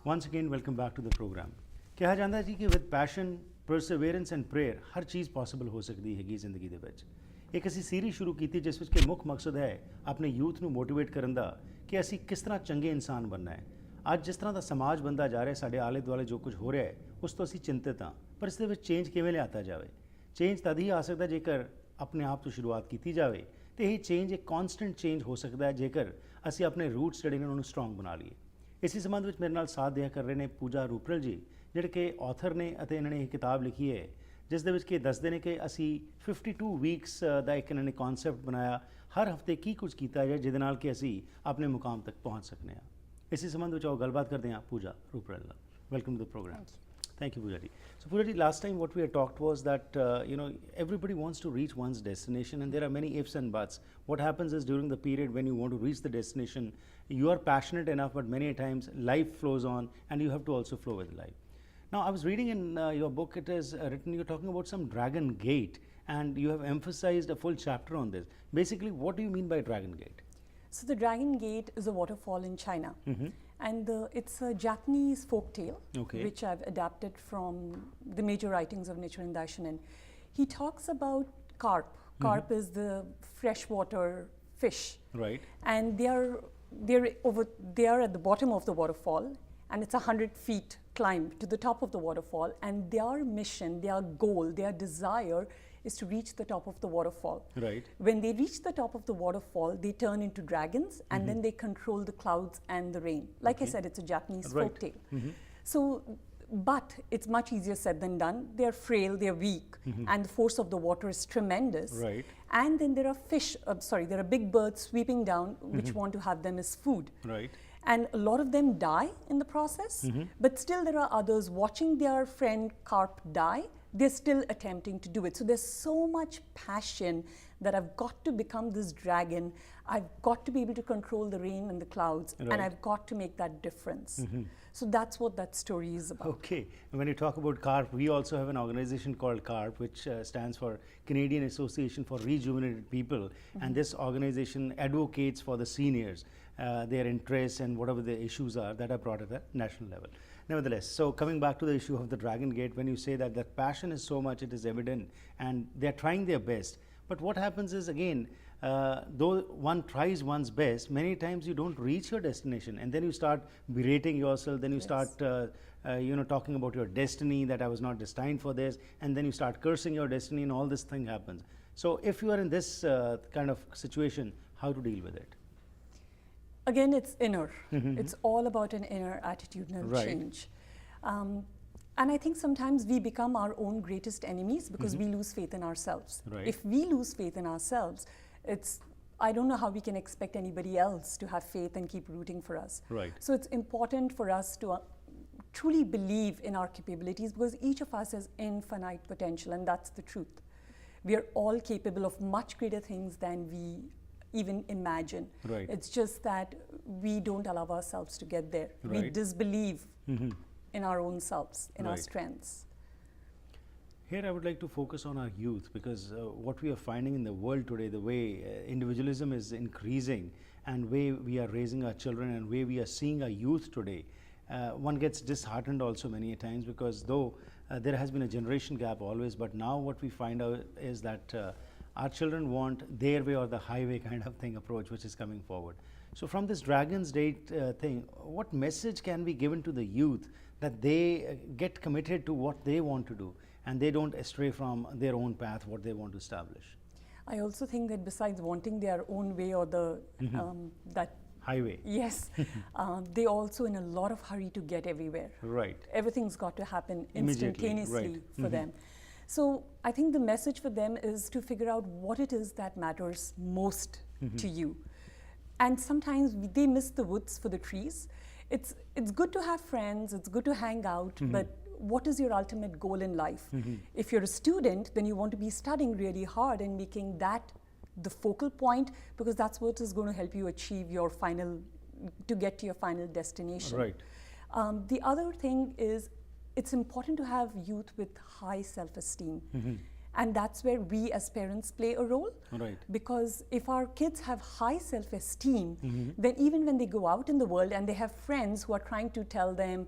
Once again, welcome back to the program. ਕਿਹਾ ਜਾਂਦਾ ਜੀ ਕਿ with passion, perseverance and prayer ਹਰ ਚੀਜ਼ possible ਹੋ ਸਕਦੀ ਹੈਗੀ ਜ਼ਿੰਦਗੀ ਦੇ ਵਿੱਚ। ਇੱਕ ਅਸੀਂ ਸੀਰੀਜ਼ ਸ਼ੁਰੂ ਕੀਤੀ ਜਿਸ ਵਿੱਚ ਕਿ ਮੁੱਖ ਮਕਸਦ ਹੈ ਆਪਣੇ ਯੂਥ ਨੂੰ ਮੋਟੀਵੇਟ ਕਰਨ ਦਾ ਕਿ ਅਸੀਂ ਕਿਸ ਤਰ੍ਹਾਂ ਚੰਗੇ ਇਨਸਾਨ ਬਣਨਾ ਹੈ। ਅੱਜ ਜਿਸ ਤਰ੍ਹਾਂ ਦਾ ਸਮਾਜ ਬਣਦਾ ਜਾ ਰਿਹਾ, ਸਾਡੇ ਆਲੇ ਦੁਆਲੇ ਜੋ ਕੁਝ ਹੋ ਰਿਹਾ ਹੈ ਉਸ ਤੋਂ ਅਸੀਂ ਚਿੰਤਤ ਹਾਂ, ਪਰ ਇਸ ਦੇ ਵਿੱਚ ਚੇਂਜ ਕਿਵੇਂ ਲਿਆਤਾ ਜਾਵੇ। ਚੇਂਜ ਤਦ ਹੀ ਆ ਸਕਦਾ ਜੇਕਰ ਆਪਣੇ ਆਪ ਤੋਂ ਸ਼ੁਰੂਆਤ ਕੀਤੀ ਜਾਵੇ, ਤੇ ਇਹ ਚੇਂਜ ਇੱਕ ਕੌਨਸਟੈਂਟ ਚੇਂਜ ਹੋ ਸਕਦਾ ਹੈ ਜੇਕਰ ਅਸੀਂ ਆਪਣੇ ਰੂਟਸ ਜਿਹੜੇ ਨੇ ਉਹਨਾਂ ਨੂੰ ਸਟਰੋਂਗ ਬਣਾ ਲਈਏ। ਇਸੇ ਸੰਬੰਧ ਵਿੱਚ ਮੇਰੇ ਨਾਲ ਸਾਥ ਦਿਆ ਕਰ ਰਹੇ ਨੇ ਪੂਜਾ ਰੂਪਰਲ ਜੀ, ਜਿਹੜੇ ਕਿ ਆਥਰ ਨੇ ਅਤੇ ਇਹਨਾਂ ਨੇ ਇਹ ਕਿਤਾਬ ਲਿਖੀ ਹੈ ਜਿਸ ਦੇ ਵਿੱਚ ਕਿ ਦੱਸਦੇ ਨੇ ਕਿ ਅਸੀਂ 52 ਵੀਕਸ ਦਾ ਇੱਕ ਇਹਨਾਂ ਨੇ ਕਨਸੈਪਟ ਬਣਾਇਆ, ਹਰ ਹਫਤੇ ਕੀ ਕੁਝ ਕੀਤਾ ਜਾਏ ਜਿਹਦੇ ਨਾਲ ਕਿ ਅਸੀਂ ਆਪਣੇ ਮੁਕਾਮ ਤੱਕ ਪਹੁੰਚ ਸਕਨੇ ਹਾਂ। ਇਸੇ ਸੰਬੰਧ ਵਿੱਚ ਆਓ ਗੱਲਬਾਤ ਕਰਦੇ ਹਾਂ ਪੂਜਾ ਰੂਪਰਲ ਨਾਲ। Welcome to the program. Thank you, Pooja ji. So, Pooja ji, last time what we had talked was that everybody wants to reach one's destination, and there are many ifs and buts. What happens is during the period when you want to reach the destination, you are passionate enough, but many times life flows on, and you have to also flow with life. Now, I was reading in your book, it is written, you're talking about some Dragon Gate, and you have emphasized a full chapter on this. Basically, what do you mean by Dragon Gate? So the Dragon Gate is a waterfall in China, and it's a Japanese folk tale, which I've adapted from the major writings of Nichiren Daishonin. He talks about carp. Carp is the freshwater fish, right? And they are at the bottom of the waterfall, and it's 100 feet climb to the top of the waterfall, and their mission, their goal, their desire is to reach the top of the waterfall. Right. When they reach the top of the waterfall, they turn into dragons, and then they control the clouds and the rain. Like I said, it's a Japanese folk tale. So, but it's much easier said than done. They're frail, they're weak, and the force of the water is tremendous. Right. And then there are there are big birds sweeping down, which want to have them as food. Right. And a lot of them die in the process, but still there are others watching their friend carp die. They're still attempting to do it. So there's so much passion that I've got to become this dragon. I've got to be able to control the rain and the clouds, and I've got to make that difference. So that's what that story is about. Okay. And when you talk about CARP, we also have an organization called CARP, which stands for Canadian Association for Rejuvenated People. And this organization advocates for the seniors, their interests and whatever the issues are that are brought at the national level. Nevertheless, so coming back to the issue of the Dragon Gate, when you say that the passion is so much, it is evident, and they're trying their best. But what happens is, again, though one tries one's best, many times you don't reach your destination, and then you start berating yourself, then you start talking about your destiny, that I was not destined for this, and then you start cursing your destiny, and all this thing happens. So if you are in this kind of situation, how to deal with it? Again, it's inner. It's all about an inner attitudinal change. And I think sometimes we become our own greatest enemies because we lose faith in ourselves. Right. If we lose faith in ourselves, I don't know how we can expect anybody else to have faith and keep rooting for us. Right. So it's important for us to truly believe in our capabilities, because each of us has infinite potential, and that's the truth. We are all capable of much greater things than we even imagine. Right. It's just that we don't allow ourselves to get there. Right. We disbelieve in our own selves, in our strengths. Here I would like to focus on our youth, because what we are finding in the world today, the way individualism is increasing, and way we are raising our children, and way we are seeing our youth today, one gets disheartened also many times, because though there has been a generation gap always, but now what we find out is that our children want their way or the highway kind of thing approach which is coming forward. So from this Dragon's Gate thing, what message can be given to the youth that they get committed to what they want to do, and they don't astray from their own path, what they want to establish? I also think that besides wanting their own way or the that highway, yes, they also in a lot of hurry to get everywhere. Right. Everything's got to happen instantaneously for them. So I think the message for them is to figure out what it is that matters most to you. And sometimes they miss the woods for the trees. It's good to have friends, it's good to hang out, but what is your ultimate goal in life? If you're a student, then you want to be studying really hard and making that the focal point, because that's what is going to help you achieve your to get to your final destination. Right. The other thing is, it's important to have youth with high self-esteem. And that's where we as parents play a role. Right. Because if our kids have high self-esteem, then even when they go out in the world and they have friends who are trying to tell them,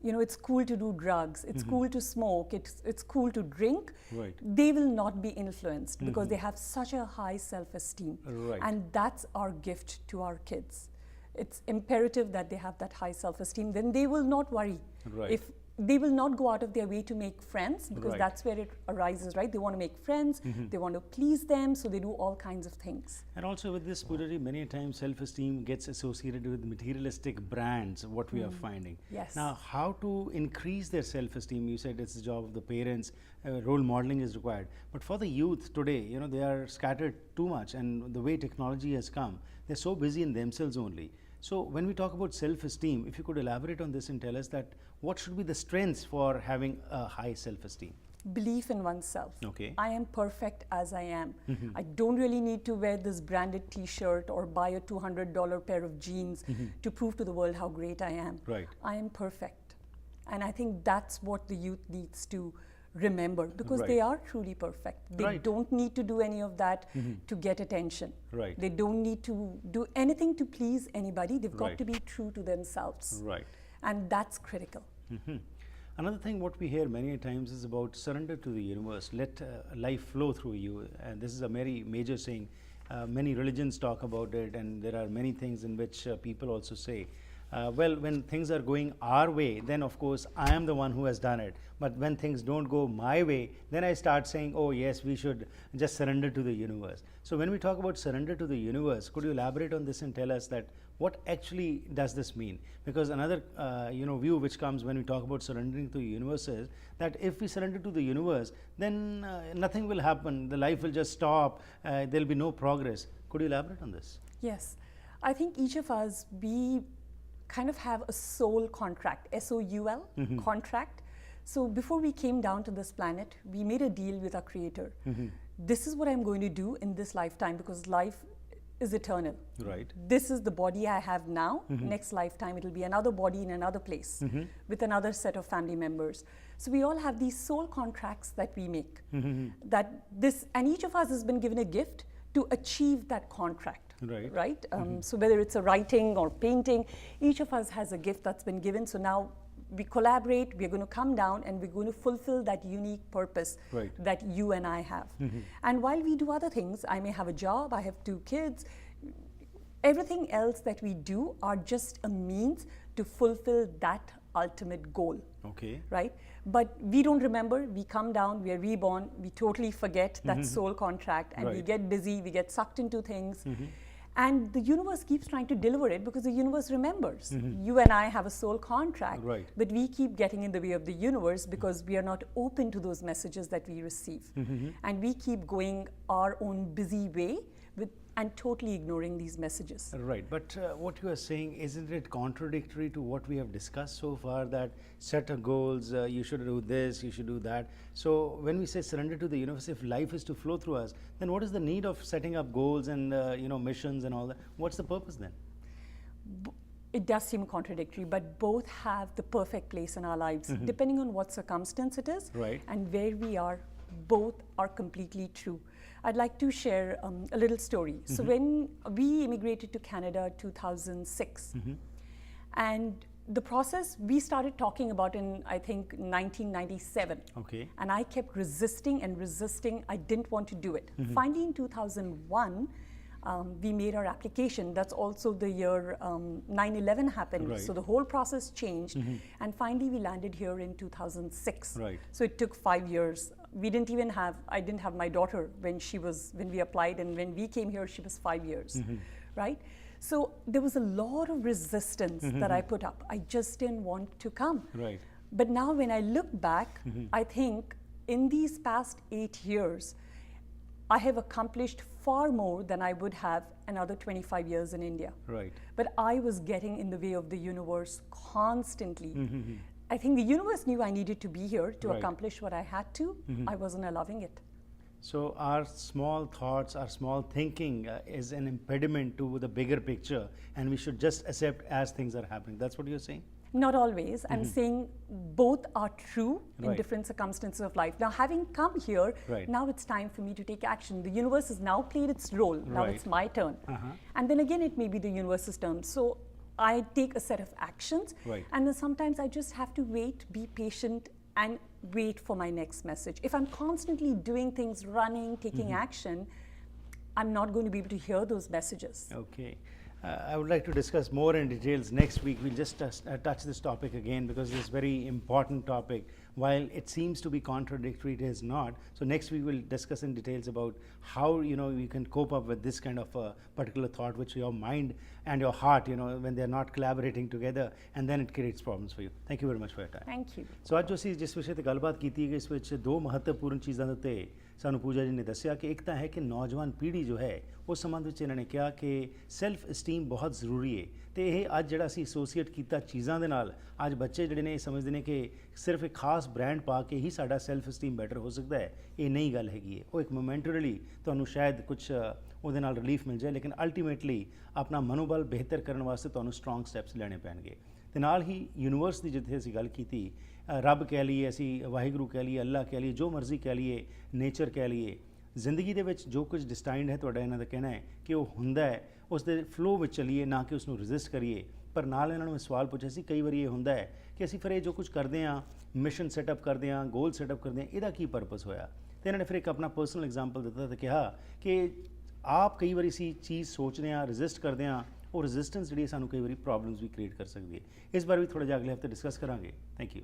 you know, it's cool to do drugs, it's cool to smoke, it's cool to drink, Right. they will not be influenced because they have such a high self-esteem. Right. And that's our gift to our kids. It's imperative that they have that high self-esteem. Then they will not worry. Right. If they will not go out of their way to make friends, because Right. that's where it arises, right? They want to make friends, they want to please them, so they do all kinds of things. And also with this, Pooja, many times self-esteem gets associated with materialistic brands, what we are finding. Yes. Now, how to increase their self-esteem? You said it's the job of the parents, role modeling is required. But for the youth today, you know, they are scattered too much, and the way technology has come, they're so busy in themselves only. So when we talk about self-esteem, if you could elaborate on this and tell us that what should be the strengths for having a high self-esteem? Belief in oneself. Okay. I am perfect as I am. I don't really need to wear this branded t-shirt or buy a $200 pair of jeans to prove to the world how great I am. Right. I am perfect. And I think that's what the youth needs to remember, because Right. they are truly perfect. They Right. don't need to do any of that to get attention. Right. They don't need to do anything to please anybody. They've got Right. to be true to themselves. Right. And that's critical. Another thing what we hear many times is about surrender to the universe, let life flow through you. And this is a very major saying. Many religions talk about it, and there are many things in which people also say, well, when things are going our way, then of course I am the one who has done it. But when things don't go my way, then I start saying, oh yes, we should just surrender to the universe. So when we talk about surrender to the universe, could you elaborate on this and tell us that what actually does this mean? Because another view which comes when we talk about surrendering to the universe is that if we surrender to the universe, then nothing will happen, the life will just stop, there will be no progress. Could you elaborate on this? Yes. I think each of us, we kind of have a soul contract, S-O-U-L, contract. So before we came down to this planet, we made a deal with our Creator. This is what I'm going to do in this lifetime, because life is eternal. Right. This is the body I have now. Next lifetime, it'll be another body in another place with another set of family members. So we all have these soul contracts that we make. And each of us has been given a gift to achieve that contract. Right. Right? So whether it's a writing or painting, each of us has a gift that's been given. So now we collaborate, we're going to come down and we're going to fulfill that unique purpose Right. that you and I have. And while we do other things, I may have a job, I have 2 kids, everything else that we do are just a means to fulfill that ultimate goal. Okay. Right? But we don't remember, we come down, we are reborn, we totally forget that soul contract, and we Right. get busy, we get sucked into things. And the universe keeps trying to deliver it because the universe remembers. You and I have a soul contract, Right. but we keep getting in the way of the universe because we are not open to those messages that we receive. And we keep going our own busy way and totally ignoring these messages. Right, but what you are saying, isn't it contradictory to what we have discussed so far, that set a goals, you should do this, you should do that. So when we say surrender to the universe, if life is to flow through us, then what is the need of setting up goals and missions and all that? What's the purpose then? It does seem contradictory, but both have the perfect place in our lives, depending on what circumstance it is Right. and where we are. Both are completely true. I'd like to share a little story. So when we immigrated to Canada 2006, and the process we started talking about in, I think, 1997. Okay. And I kept resisting and resisting. I didn't want to do it. Finally, in 2001, we made our application. That's also the year 9/11 happened. Right. So the whole process changed. And finally, we landed here in 2006. Right. So it took 5 years. I didn't have my daughter when we applied, and when we came here, she was 5 years, right? So there was a lot of resistance that I put up. I just didn't want to come. Right. But now when I look back, I think in these past 8 years, I have accomplished far more than I would have another 25 years in India. Right. But I was getting in the way of the universe constantly. I think the universe knew I needed to be here to Right. accomplish what I had to. I wasn't allowing it. So our small thoughts, our small thinking is an impediment to the bigger picture, and we should just accept as things are happening. That's what you're saying? Not always. I'm saying both are true in Right. different circumstances of life. Now, having come here, Right. now it's time for me to take action. The universe has now played its role. Now Right. it's my turn. And then again, it may be the universe's turn. So I take a set of actions. Right. And then sometimes I just have to wait, be patient, and wait for my next message. If I'm constantly doing things, running, taking action, I'm not going to be able to hear those messages. Okay. I would like to discuss more in details next week. We'll just touch this topic again because it's a very important topic. While it seems to be contradictory, it is not. So next week we'll discuss in details about how you can cope up with this kind of a particular thought, which your mind and your heart, when they're not collaborating together, and then it creates problems for you. Thank you very much for your time. Thank you. ਸੋ ਅੱਜ ਜੋ ਅਸੀਂ ਜਿਸ ਵਿਸ਼ੇ ਤੇ ਗੱਲਬਾਤ ਕੀਤੀ ਹੈ ਇਸ ਵਿੱਚ ਦੋ ਮਹੱਤਵਪੂਰਨ ਚੀਜ਼ਾਂ ਦੇ ਉੱਤੇ ਸਾਨੂੰ ਪੂਜਾ ਜੀ ਨੇ ਦੱਸਿਆ ਕਿ ਇੱਕ ਤਾਂ ਹੈ ਕਿ ਨੌਜਵਾਨ ਪੀੜ੍ਹੀ ਜੋ ਹੈ ਉਸ ਸੰਬੰਧ ਵਿੱਚ ਇਹਨਾਂ ਨੇ ਕਿਹਾ ਕਿ ਸੈਲਫ ਅਸਟੀਮ ਬਹੁਤ ਜ਼ਰੂਰੀ ਹੈ ਤੇ ਇਹ ਅੱਜ ਜਿਹੜਾ ਅਸੀਂ ਐਸੋਸੀਏਟ ਕੀਤਾ ਚੀਜ਼ਾਂ ਦੇ ਨਾਲ ਅੱਜ ਬੱਚੇ ਜਿਹੜੇ ਨੇ ਇਹ ਸਮਝਦੇ ਨੇ ਕਿ ਸਿਰਫ ਇੱਕ ਖਾਸ ਬ੍ਰਾਂਡ ਪਾ ਕੇ ਹੀ ਸਾਡਾ ਸੈਲਫ ਅਸਟੀਮ ਬੈਟਰ ਹੋ ਸਕਦਾ ਹੈ। ਇਹ ਨਹੀਂ ਗੱਲ ਹੈਗੀ ਹੈ। ਉਹ ਇੱਕ ਮੋਮੈਂਟਰੀਲੀ ਤੁਹਾਨੂੰ ਸ਼ਾਇਦ ਕੁਝ ਉਹਦੇ ਨਾਲ ਰਿਲੀਫ ਮਿਲ ਜਾਏ, ਲੇਕਿਨ ਅਲਟੀਮੇਟਲੀ ਆਪਣਾ ਮਨੋਬਲ ਬਿਹਤਰ ਕਰਨ ਵਾਸਤੇ ਤੁਹਾਨੂੰ ਸਟਰੋਂਗ ਸਟੈਪਸ ਲੈਣੇ ਪੈਣਗੇ। ਤੇ ਨਾਲ ਹੀ ਯੂਨੀਵਰਸ ਦੀ ਜਿੱਥੇ ਅਸੀਂ ਗੱਲ ਕੀਤੀ, ਰੱਬ ਕਹਿ ਲਈਏ, ਅਸੀਂ ਵਾਹਿਗੁਰੂ ਕਹਿ ਲਈਏ, ਅੱਲਾ ਕਹਿ ਲਈਏ, ਜੋ ਮਰਜ਼ੀ ਕਹਿ ਲਈਏ, ਨੇਚਰ ਕਹਿ ਲਈਏ, ਜ਼ਿੰਦਗੀ ਦੇ ਵਿੱਚ ਜੋ ਕੁਝ ਡਿਸਟਾਈਨਡ ਹੈ, ਤੁਹਾਡਾ ਇਹਨਾਂ ਦਾ ਕਹਿਣਾ ਹੈ ਕਿ ਉਹ ਹੁੰਦਾ ਹੈ, ਉਸ ਦੇ ਫਲੋ ਵਿੱਚ ਚੱਲੀਏ, ਨਾ ਕਿ ਉਸ ਨੂੰ ਰੈਜ਼ਿਸਟ ਕਰੀਏ। ਪਰ ਨਾਲ ਇਹਨਾਂ ਨੂੰ ਮੈਂ ਸਵਾਲ ਪੁੱਛਿਆ ਸੀ, ਕਈ ਵਾਰੀ ਇਹ ਹੁੰਦਾ ਹੈ ਕਿ ਅਸੀਂ ਫਿਰ ਇਹ ਜੋ ਕੁਝ ਕਰਦੇ ਹਾਂ, ਮਿਸ਼ਨ ਸੈਟਅਪ ਕਰਦੇ ਹਾਂ, ਗੋਲ ਸੈਟਅਪ ਕਰਦੇ ਹਾਂ, ਇਹਦਾ ਕੀ ਪਰਪਸ ਹੋਇਆ? ਤੇ ਇਹਨਾਂ ਨੇ ਫਿਰ ਇੱਕ ਆਪਣਾ ਪਰਸਨਲ ਐਗਜ਼ਾਮਪਲ ਦਿੱਤਾ ਤੇ ਕਿਹਾ ਕਿ ਆਪ ਕਈ ਵਾਰੀ ਅਸੀਂ ਚੀਜ਼ ਸੋਚਦੇ ਹਾਂ, ਰੈਜ਼ਿਸਟ ਕਰਦੇ ਹਾਂ, ਉਹ ਰੈਜ਼ਿਸਟੈਂਸ ਜਿਹੜੀ ਸਾਨੂੰ ਕਈ ਵਾਰੀ ਪ੍ਰੋਬਲਮਸ ਵੀ ਕ੍ਰੀਏਟ ਕਰ ਸਕਦੀ ਹੈ। ਇਸ ਬਾਰੇ ਵੀ ਥੋੜ੍ਹਾ ਜਿਹਾ ਅਗਲੇ ਹਫ਼ਤੇ ਡਿਸਕਸ ਕਰਾਂਗੇ। Thank you.